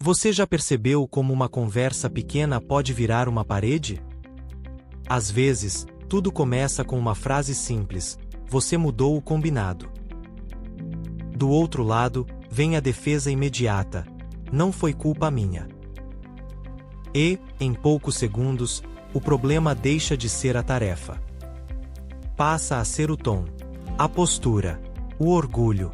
Você já percebeu como uma conversa pequena pode virar uma parede? Às vezes, tudo começa com uma frase simples: você mudou o combinado. Do outro lado, vem a defesa imediata: não foi culpa minha. E, em poucos segundos, o problema deixa de ser a tarefa. Passa a ser o tom, a postura, o orgulho.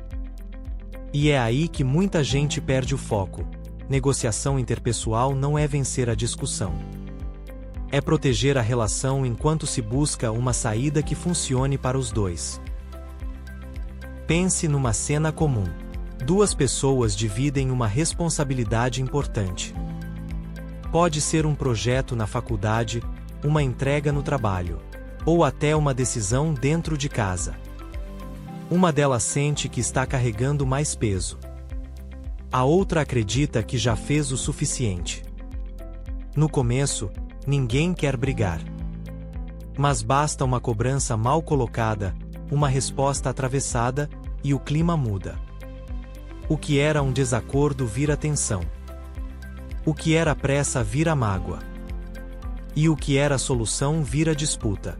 E é aí que muita gente perde o foco. Negociação interpessoal não é vencer a discussão. É proteger a relação enquanto se busca uma saída que funcione para os dois. Pense numa cena comum. Duas pessoas dividem uma responsabilidade importante. Pode ser um projeto na faculdade, uma entrega no trabalho, ou até uma decisão dentro de casa. Uma delas sente que está carregando mais peso. A outra acredita que já fez o suficiente. No começo, ninguém quer brigar. Mas basta uma cobrança mal colocada, uma resposta atravessada, e o clima muda. O que era um desacordo vira tensão. O que era pressa vira mágoa. E o que era solução vira disputa.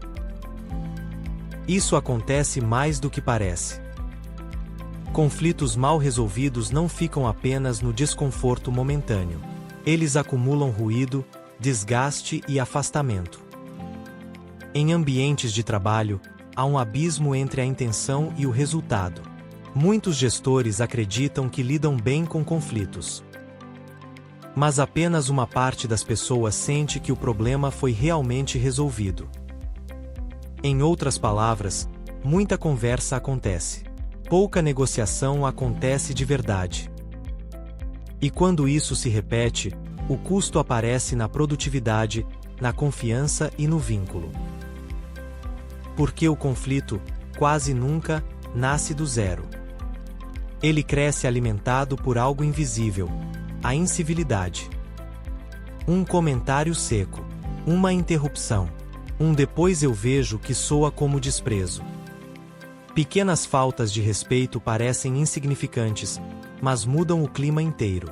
Isso acontece mais do que parece. Conflitos mal resolvidos não ficam apenas no desconforto momentâneo. Eles acumulam ruído, desgaste e afastamento. Em ambientes de trabalho, há um abismo entre a intenção e o resultado. Muitos gestores acreditam que lidam bem com conflitos. Mas apenas uma parte das pessoas sente que o problema foi realmente resolvido. Em outras palavras, muita conversa acontece. Pouca negociação acontece de verdade. E quando isso se repete, o custo aparece na produtividade, na confiança e no vínculo. Porque o conflito, quase nunca, nasce do zero. Ele cresce alimentado por algo invisível: a incivilidade. Um comentário seco, uma interrupção, um depois eu vejo que soa como desprezo. Pequenas faltas de respeito parecem insignificantes, mas mudam o clima inteiro.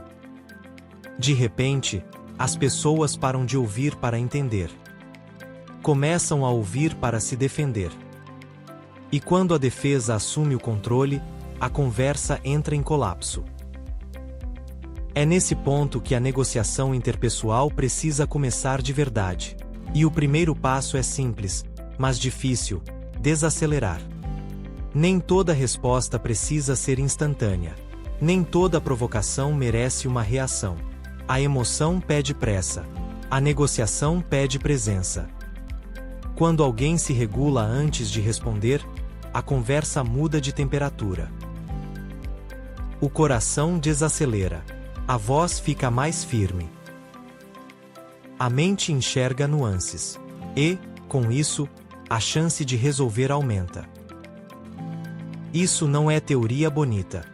De repente, as pessoas param de ouvir para entender. Começam a ouvir para se defender. E quando a defesa assume o controle, a conversa entra em colapso. É nesse ponto que a negociação interpessoal precisa começar de verdade. E o primeiro passo é simples, mas difícil: desacelerar. Nem toda resposta precisa ser instantânea. Nem toda provocação merece uma reação. A emoção pede pressa. A negociação pede presença. Quando alguém se regula antes de responder, a conversa muda de temperatura. O coração desacelera. A voz fica mais firme. A mente enxerga nuances. E, com isso, a chance de resolver aumenta. Isso não é teoria bonita.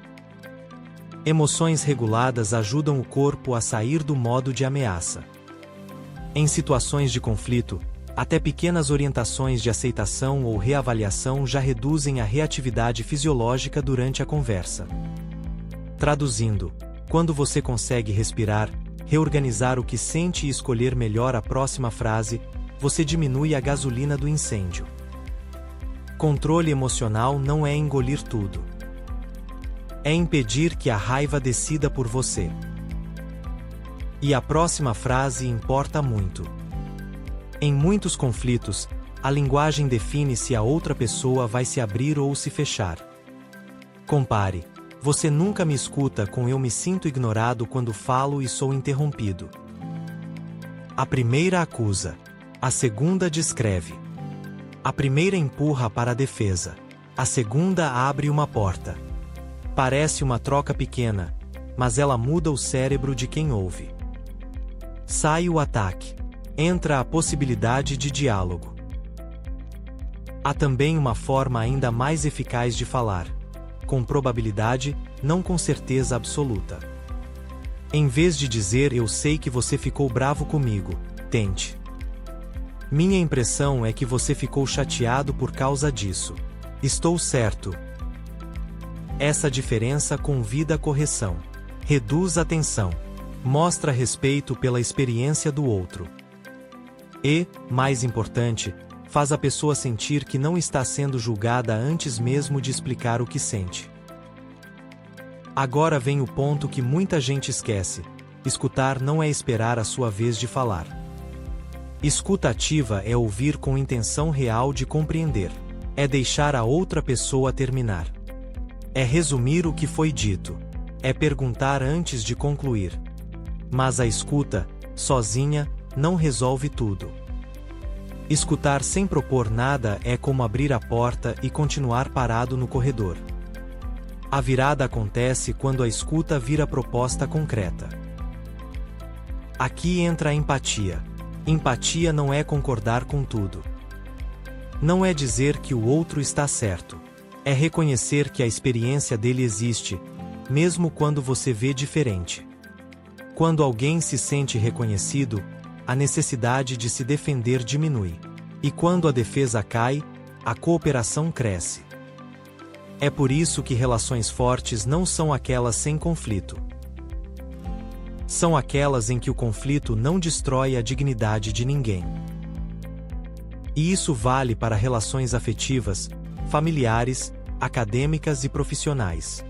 Emoções reguladas ajudam o corpo a sair do modo de ameaça. Em situações de conflito, até pequenas orientações de aceitação ou reavaliação já reduzem a reatividade fisiológica durante a conversa. Traduzindo, quando você consegue respirar, reorganizar o que sente e escolher melhor a próxima frase, você diminui a gasolina do incêndio. Controle emocional não é engolir tudo. É impedir que a raiva decida por você. E a próxima frase importa muito. Em muitos conflitos, a linguagem define se a outra pessoa vai se abrir ou se fechar. Compare: você nunca me escuta com eu me sinto ignorado quando falo e sou interrompido. A primeira acusa. A segunda descreve. A primeira empurra para a defesa. A segunda abre uma porta. Parece uma troca pequena, mas ela muda o cérebro de quem ouve. Sai o ataque. Entra a possibilidade de diálogo. Há também uma forma ainda mais eficaz de falar. Com probabilidade, não com certeza absoluta. Em vez de dizer eu sei que você ficou bravo comigo, tente: minha impressão é que você ficou chateado por causa disso. Estou certo? Essa diferença convida a correção. Reduz a tensão. Mostra respeito pela experiência do outro. E, mais importante, faz a pessoa sentir que não está sendo julgada antes mesmo de explicar o que sente. Agora vem o ponto que muita gente esquece: escutar não é esperar a sua vez de falar. Escuta ativa é ouvir com intenção real de compreender. É deixar a outra pessoa terminar. É resumir o que foi dito. É perguntar antes de concluir. Mas a escuta, sozinha, não resolve tudo. Escutar sem propor nada é como abrir a porta e continuar parado no corredor. A virada acontece quando a escuta vira proposta concreta. Aqui entra a empatia. Empatia não é concordar com tudo. Não é dizer que o outro está certo. É reconhecer que a experiência dele existe, mesmo quando você vê diferente. Quando alguém se sente reconhecido, a necessidade de se defender diminui. E quando a defesa cai, a cooperação cresce. É por isso que relações fortes não são aquelas sem conflito. São aquelas em que o conflito não destrói a dignidade de ninguém. E isso vale para relações afetivas, familiares, acadêmicas e profissionais.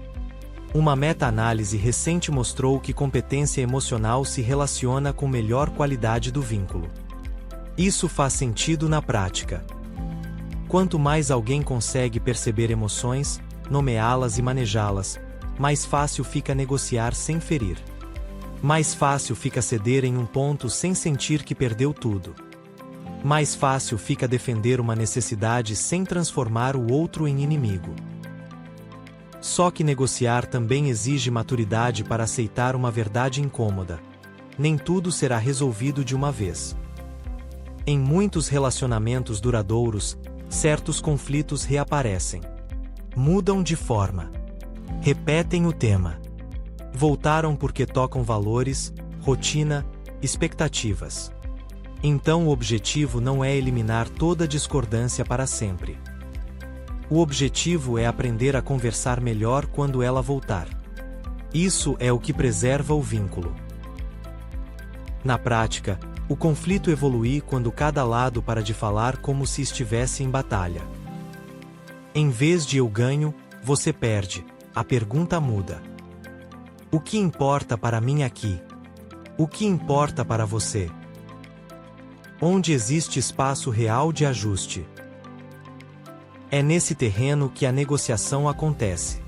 Uma meta-análise recente mostrou que competência emocional se relaciona com melhor qualidade do vínculo. Isso faz sentido na prática. Quanto mais alguém consegue perceber emoções, nomeá-las e manejá-las, mais fácil fica negociar sem ferir. Mais fácil fica ceder em um ponto sem sentir que perdeu tudo. Mais fácil fica defender uma necessidade sem transformar o outro em inimigo. Só que negociar também exige maturidade para aceitar uma verdade incômoda. Nem tudo será resolvido de uma vez. Em muitos relacionamentos duradouros, certos conflitos reaparecem. Mudam de forma. Repetem o tema. Voltaram porque tocam valores, rotina, expectativas. Então o objetivo não é eliminar toda discordância para sempre. O objetivo é aprender a conversar melhor quando ela voltar. Isso é o que preserva o vínculo. Na prática, o conflito evolui quando cada lado para de falar como se estivesse em batalha. Em vez de eu ganho, você perde, a pergunta muda. O que importa para mim aqui? O que importa para você? Onde existe espaço real de ajuste? É nesse terreno que a negociação acontece.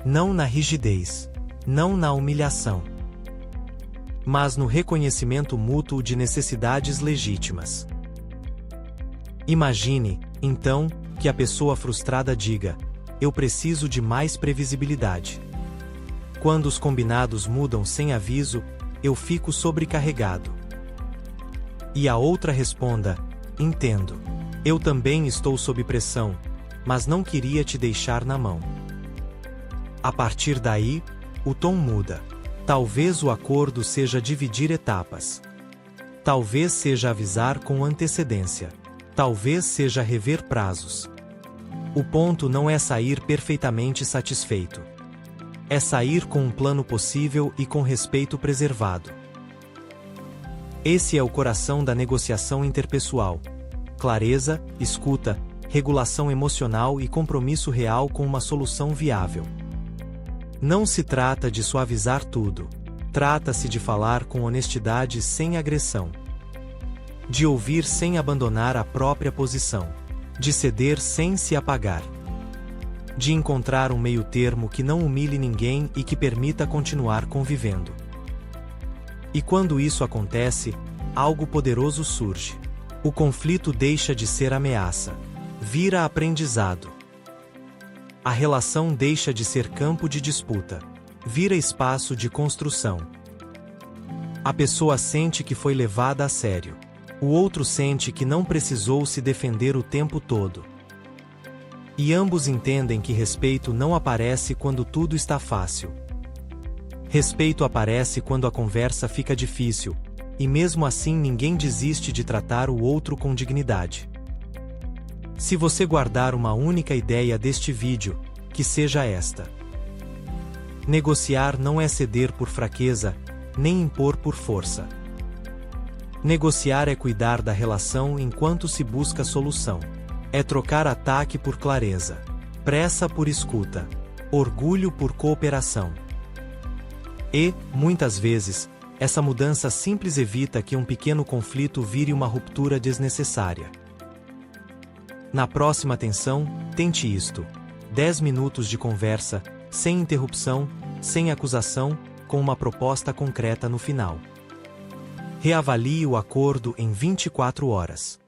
Não na rigidez, não na humilhação, mas no reconhecimento mútuo de necessidades legítimas. Imagine, então, que a pessoa frustrada diga: eu preciso de mais previsibilidade. Quando os combinados mudam sem aviso, eu fico sobrecarregado. E a outra responda: entendo. Eu também estou sob pressão, mas não queria te deixar na mão. A partir daí, o tom muda. Talvez o acordo seja dividir etapas. Talvez seja avisar com antecedência. Talvez seja rever prazos. O ponto não é sair perfeitamente satisfeito. É sair com um plano possível e com respeito preservado. Esse é o coração da negociação interpessoal. Clareza, escuta, regulação emocional e compromisso real com uma solução viável. Não se trata de suavizar tudo. Trata-se de falar com honestidade sem agressão. De ouvir sem abandonar a própria posição. De ceder sem se apagar. De encontrar um meio-termo que não humilhe ninguém e que permita continuar convivendo. E quando isso acontece, algo poderoso surge. O conflito deixa de ser ameaça. Vira aprendizado. A relação deixa de ser campo de disputa. Vira espaço de construção. A pessoa sente que foi levada a sério. O outro sente que não precisou se defender o tempo todo. E ambos entendem que respeito não aparece quando tudo está fácil. Respeito aparece quando a conversa fica difícil, e mesmo assim ninguém desiste de tratar o outro com dignidade. Se você guardar uma única ideia deste vídeo, que seja esta: negociar não é ceder por fraqueza, nem impor por força. Negociar é cuidar da relação enquanto se busca solução. É trocar ataque por clareza, pressa por escuta, orgulho por cooperação. E, muitas vezes, essa mudança simples evita que um pequeno conflito vire uma ruptura desnecessária. Na próxima tensão, tente isto: 10 minutos de conversa, sem interrupção, sem acusação, com uma proposta concreta no final. Reavalie o acordo em 24 horas.